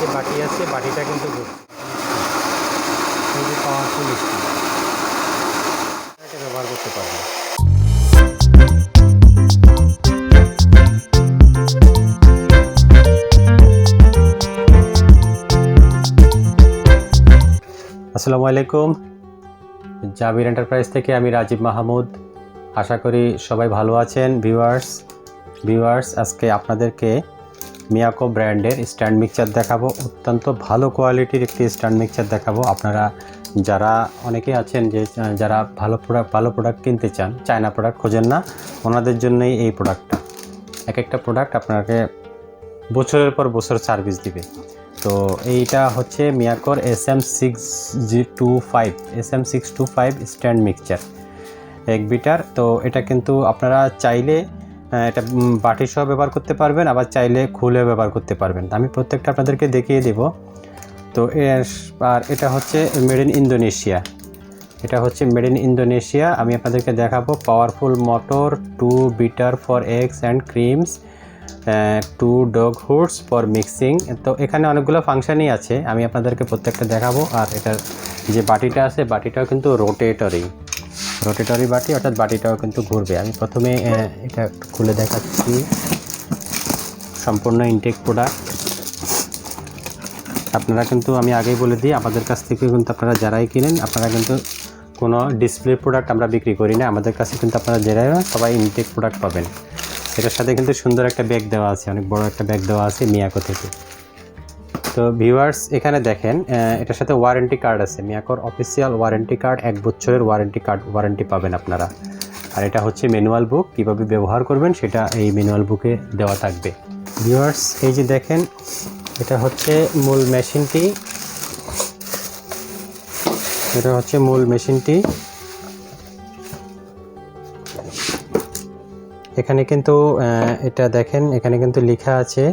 যে বাটি আছে বাটিটা কিন্তু খুবই পাওয়ারফুল স্টিল, এটা ব্যবহার করতে পারবেন। আসসালামু আলাইকুম, জাবির এন্টারপ্রাইজ থেকে আমি রাজীব মাহমুদ। আশা করি সবাই ভালো আছেন। ভিউয়ার্স আজকে আপনাদেরকে মিয়াকো ব্র্যান্ডের স্ট্যান্ড মিক্সচার দেখাবো। অত্যন্ত ভালো কোয়ালিটির একটি স্ট্যান্ড মিক্সচার দেখাবো। আপনারা যারা অনেকে আছেন যে যারা ভালো প্রোডাক্ট কিনতে চান, চায়না প্রোডাক্ট খোঁজেন না, ওনাদের জন্যই এই প্রোডাক্টটা। এক একটা প্রোডাক্ট আপনাকে বছরের পর বছর সার্ভিস দিবে। তো এইটা হচ্ছে মিয়াকোর SM625 স্ট্যান্ড মিক্সচার 1 বিটার। তো এটা কিন্তু আপনারা চাইলে এটা বাটি সহ ব্যবহার করতে পারবেন, আবার চাইলে খুলে ব্যবহার করতে পারবেন। আমি প্রত্যেকটা আপনাদেরকে দেখিয়ে দেব। তো আর এটা হচ্ছে মেড ইন ইন্দোনেশিয়া। আমি আপনাদেরকে দেখাবো powerful motor, 2 beater for eggs and creams, 2 dough hooks for mixing. তো এখানে অনেকগুলো ফাংশনই আছে, আমি আপনাদেরকে প্রত্যেকটা দেখাবো। আর এটার যে বাটিটা আছে বাটিটাও কিন্তু রোটেটরি বাটি, অর্থাৎ বাটিটাও কিন্তু ঘুরবে। আমি প্রথমে এটা একটু খুলে দেখাচ্ছি। সম্পূর্ণ ইনটেক প্রোডাক্ট। আপনারা কিন্তু আমি আগেই বলে দিই, আমাদের কাছ থেকে কিন্তু আপনারা যারাই কিনেন, আপনারা কিন্তু কোনো ডিসপ্লে প্রোডাক্ট আমরা বিক্রি করি না। আমাদের কাছে কিন্তু আপনারা যারাই সবাই ইনটেক প্রোডাক্ট পাবেন। এটার সাথে কিন্তু সুন্দর একটা ব্যাগ দেওয়া আছে, অনেক বড় একটা ব্যাগ দেওয়া আছে মিয়াকো থেকে। তো ভিউয়ার্স এখানে দেখেন, এটার সাথে ওয়ারেন্টি কার্ড আছে, মিয়াকোর অফিসিয়াল ওয়ারেন্টি কার্ড, 1 বছরের ওয়ারেন্টি পাবেন আপনারা। আর এটা হচ্ছে ম্যানুয়াল বুক, কীভাবে ব্যবহার করবেন সেটা এই ম্যানুয়াল বুকে দেওয়া থাকবে। ভিউয়ার্স এই যে দেখেন, এটা হচ্ছে মূল মেশিনটি। এখানে কিন্তু এটা দেখেন, এখানে কিন্তু লেখা আছে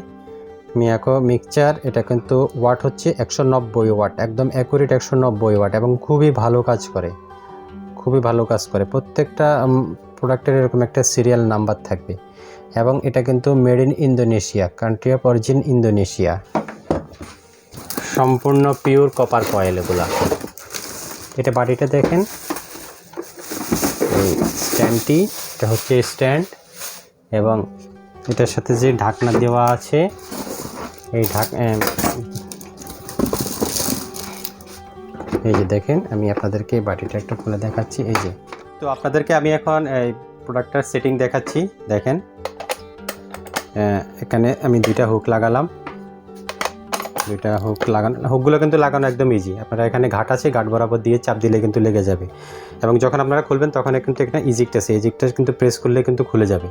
মিয়াকো মিক্সচার। এটা কিন্তু ওয়াট হচ্ছে 190 ওয়াট, একদম অ্যাকুরেট 190 ওয়াট, এবং খুবই ভালো কাজ করে। প্রত্যেকটা প্রোডাক্টের এরকম একটা সিরিয়াল নাম্বার থাকবে। এবং এটা কিন্তু made in Indonesia, country of origin Indonesia. সম্পূর্ণ পিওর কপার কয়েল এগুলা। এটা বাটিটা দেখেন, এই স্ট্যান্ডটি, এটা হচ্ছে স্ট্যান্ড, এবং এটার সাথে যে ঢাকনা দেওয়া আছে, এই এই যে দেখেন, আমি আপনাদেরকে বাটিটা একটু খুলে দেখাচ্ছি। এই যে, তো আপনাদেরকে আমি এখন এই প্রোডাক্টটার সেটিং দেখাচ্ছি। দেখেন, এখানে আমি 2টা হুক লাগালাম। হুকগুলো কিন্তু লাগানো একদম ইজি। আপনারা এখানে ঘাট আছে, ঘাট বরাবর দিয়ে চাপ দিলে কিন্তু লেগে যাবে। এবং যখন আপনারা খুলবেন তখন কিন্তু এখানে ইজিক্ট কিন্তু প্রেস করলে কিন্তু খুলে যাবে।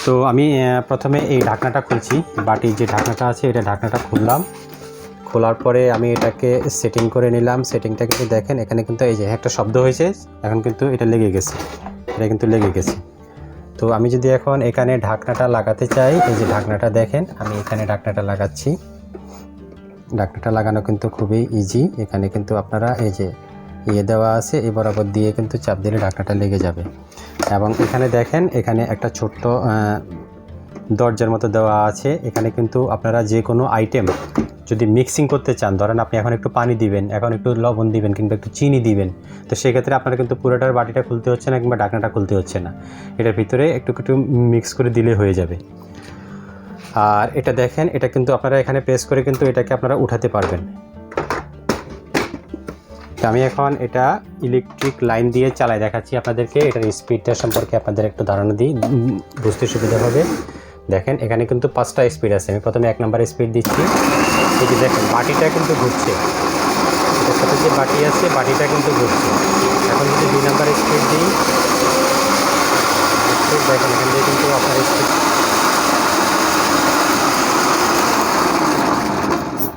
তো আমি প্রথমে এই ঢাকনাটা খুলছি, বাটির যে ঢাকনাটা আছে এটা ঢাকনাটা খোলার পরে আমি এটাকে সেটিং করে নিলাম। সেটিংটা কিন্তু দেখেন, এখানে কিন্তু এই যে একটা শব্দ হয়েছে, এখন কিন্তু এটা লেগে গেছে। তো আমি যদি এখন এখানে ঢাকনাটা লাগাতে চাই, এই যে ঢাকনাটা দেখেন, আমি এখানে ঢাকনাটা লাগাচ্ছি। ঢাকনাটা লাগানো কিন্তু খুবই ইজি। এখানে কিন্তু আপনারা এই যে দেওয়া আছে, এই বরাবর দিয়ে কিন্তু চাপ দিলে ঢাকনাটা লেগে যাবে। এবং এখানে দেখেন, এখানে একটা ছোট্ট দরজার মতো দেওয়া আছে। এখানে কিন্তু আপনারা যে কোনো আইটেম যদি মিক্সিং করতে চান, ধরেন আপনি এখন একটু পানি দিবেন, এখন একটু লবণ দিবেন, কিংবা একটু চিনি দিবেন, তো সেক্ষেত্রে আপনারা কিন্তু পুরোটার বাটিটা খুলতে হচ্ছে না, কিংবা ঢাকনাটা খুলতে হচ্ছে না। এটার ভিতরে একটু মিক্স করে দিলে হয়ে যাবে। আর এটা দেখেন, এটা কিন্তু আপনারা এখানে প্রেস করে কিন্তু এটাকে আপনারা উঠাতে পারবেন। আমি এখন এটা ইলেকট্রিক লাইন দিয়ে চালাই দেখাচ্ছি আপনাদেরকে। এটার স্পিডটা সম্পর্কে আপনাদের একটু ধারণা দিই, বুঝতে সুবিধা হবে। দেখেন, এখানে কিন্তু 5টা স্পিড আছে। আমি প্রথমে 1 নম্বর স্পিড দিচ্ছি। এই যে দেখেন, বাটিটা কিন্তু ঘুরছে। এটার সাথে যে বাটি আছে বাটিটা কিন্তু ঘুরছে। এখন যদি 2 নম্বর স্পিড দিই, দেখেন এখান দিয়ে কিন্তু আপনার স্পিড।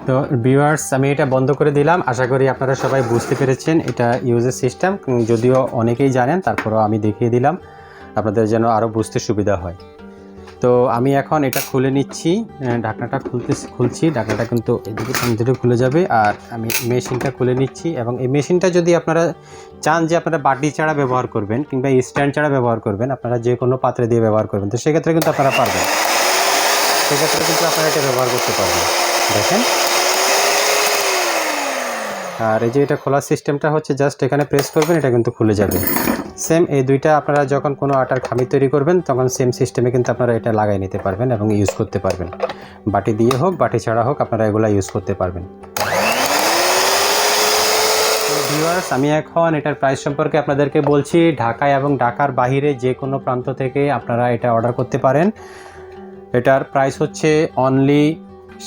তো ভিউয়ার্স আমি এটা বন্ধ করে দিলাম। আশা করি আপনারা সবাই বুঝতে পেরেছেন এটা ইউজের সিস্টেম। যদিও অনেকেই জানেন, তারপরেও আমি দেখিয়ে দিলাম আপনাদের যেন আরও বুঝতে সুবিধা হয়। তো আমি এখন এটা খুলে নিচ্ছি, ঢাকনাটা খুলছি। ঢাকনাটা কিন্তু এদিকে খুলে যাবে। আর আমি মেশিনটা খুলে নিচ্ছি। এবং এই মেশিনটা যদি আপনারা চান যে আপনারা বাটি ছাড়া ব্যবহার করবেন, কিংবা স্ট্যান্ড ছাড়া ব্যবহার করবেন, আপনারা যে কোনো পাত্রে দিয়ে ব্যবহার করবেন, তো সেক্ষেত্রে কিন্তু আপনারা পারবেন। সেক্ষেত্রে কিন্তু আপনারা এটা ব্যবহার করতে পারবেন। দেখেন। আর এই যে এটা খোলার সিস্টেমটা হচ্ছে জাস্ট এখানে প্রেস করবেন, এটা কিন্তু খুলে যাবে। সেম এই দুইটা আপনারা যখন কোনো আটার খামি তৈরি করবেন তখন সেম সিস্টেমে কিন্তু আপনারা এটা লাগাই নিতে পারবেন এবং ইউজ করতে পারবেন। বাটি দিয়ে হোক বাটি ছাড়া হোক আপনারা এগুলো ইউজ করতে পারবেন। ভিউয়ার্স, আমি এখন এটার প্রাইস সম্পর্কে আপনাদেরকে বলছি। ঢাকায় এবং ঢাকার বাহিরে যে কোনো প্রান্ত থেকে আপনারা এটা অর্ডার করতে পারেন। এটার প্রাইস হচ্ছে অনলি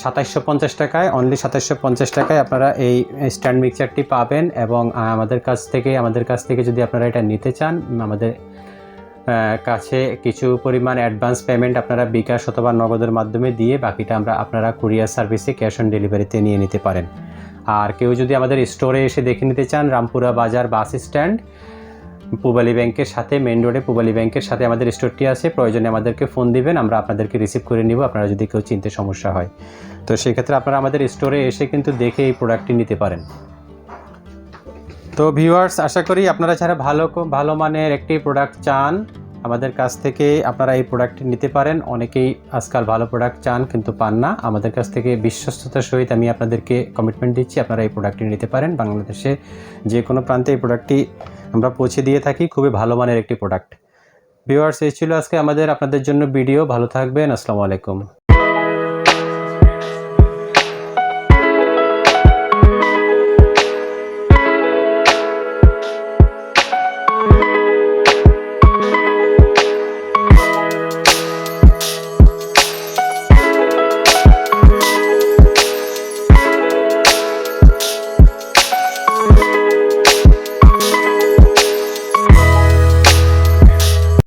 2750 টাকায়। অনলি 2750 টাকায় আপনারা এই স্ট্যান্ড মিক্সারটি পাবেন। এবং আমাদের কাছ থেকে যদি আপনারা এটা নিতে চান, আমাদের কাছে কিছু পরিমাণ অ্যাডভান্স পেমেন্ট আপনারা বিকাশ অথবা নগদের মাধ্যমে দিয়ে বাকিটা আপনারা কুরিয়ার সার্ভিসে ক্যাশ অন ডেলিভারিতে নিয়ে নিতে পারেন। আর কেউ যদি আমাদের স্টোরে এসে দেখে নিতে চান, রামপুরা বাজার বাস স্ট্যান্ড, পূবালী ব্যাংকের সাথে, মেন রোডে পূবালী ব্যাংকের সাথে আমাদের স্টোরটি আছে। প্রয়োজনে আমাদেরকে ফোন দিবেন, আমরা আপনাদেরকে রিসিভ করে নিব আপনারা যদি কেউ চিনতে সমস্যা হয়। তো সেক্ষেত্রে আপনারা আমাদের স্টোরে এসে কিন্তু দেখে এই প্রোডাক্টটি নিতে পারেন। তো ভিউয়ার্স, আশা করি আপনারা যারা ভালো মানের একটি প্রোডাক্ট চান আমাদের কাছ থেকে আপনারা এই প্রোডাক্টটি নিতে পারেন। অনেকেই আজকাল ভালো প্রোডাক্ট চান কিন্তু পান না। আমাদের কাছ থেকে বিশ্বস্ততার সহিত আমি আপনাদেরকে কমিটমেন্ট দিচ্ছি আপনারা এই প্রোডাক্টটি নিতে পারেন। বাংলাদেশে যে কোনো প্রান্তে এই প্রোডাক্টটি আমরা পৌঁছে দিয়ে থাকি। খুবই ভালো মানের একটি প্রোডাক্ট। ভিউয়ার্স, এই ছিল আজকে আপনাদের জন্য ভিডিও। ভালো থাকবেন। আসসালামু আলাইকুম।